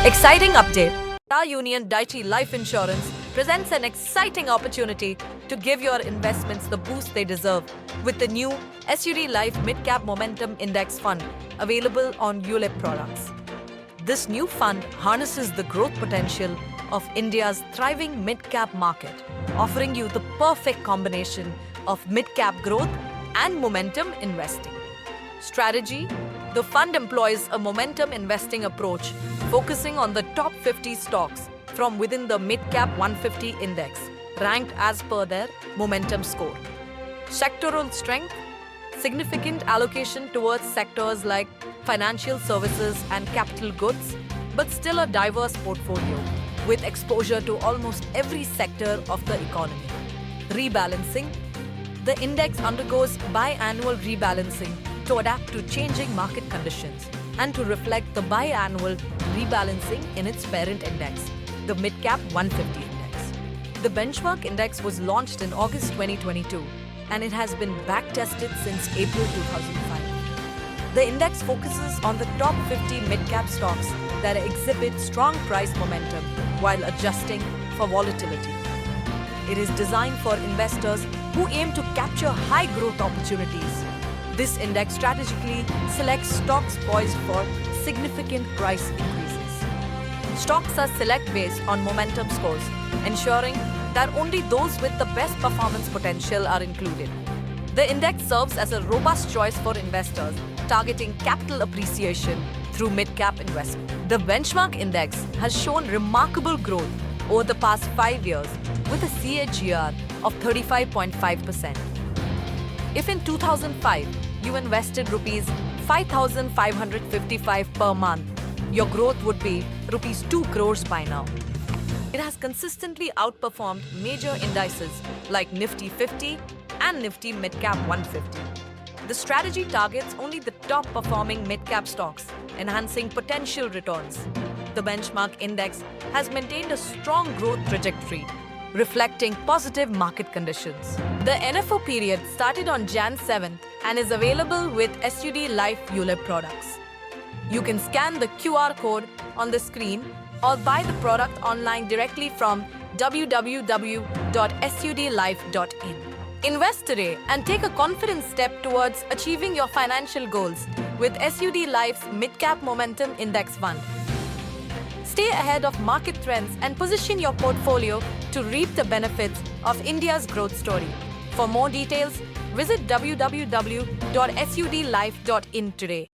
Exciting update! Star Union Daiichi Life Insurance presents an exciting opportunity to give your investments the boost they deserve with the new SUD Life Mid-Cap Momentum Index Fund available on ULIP products. This new fund harnesses the growth potential of India's thriving mid-cap market, offering you the perfect combination of mid-cap growth and momentum investing. Strategy: the fund employs a momentum investing approach focusing on the top 50 stocks from within the mid-cap 150 index, ranked as per their momentum score. Sectoral strength: significant allocation towards sectors like financial services and capital goods, but still a diverse portfolio with exposure to almost every sector of the economy. Rebalancing: the index undergoes biannual rebalancing to adapt to changing market conditions and to reflect the biannual rebalancing in its parent index, the Mid-Cap 150 Index. The benchmark index was launched in August 2022 and it has been back-tested since April 2005. The index focuses on the top 50 mid-cap stocks that exhibit strong price momentum while adjusting for volatility. It is designed for investors who aim to capture high growth opportunities. This index strategically selects stocks poised for significant price increases. Stocks are select based on momentum scores, ensuring that only those with the best performance potential are included. The index serves as a robust choice for investors targeting capital appreciation through mid-cap investment. The benchmark index has shown remarkable growth over the past 5 years with a CAGR of 35.5%. If in 2005 you invested rupees 5,555 per month, your growth would be rupees 2 crores by now. It has consistently outperformed major indices like Nifty 50 and Nifty Midcap 150. The strategy targets only the top performing mid-cap stocks, enhancing potential returns. The benchmark index has maintained a strong growth trajectory, reflecting positive market conditions. The NFO period started on Jan 7th and is available with SUD Life ULIP products. You can scan the QR code on the screen or buy the product online directly from www.sudlife.in. Invest today and take a confident step towards achieving your financial goals with SUD Life's Mid-Cap Momentum Index Fund. Stay ahead of market trends and position your portfolio to reap the benefits of India's growth story. For more details, visit www.sudlife.in today.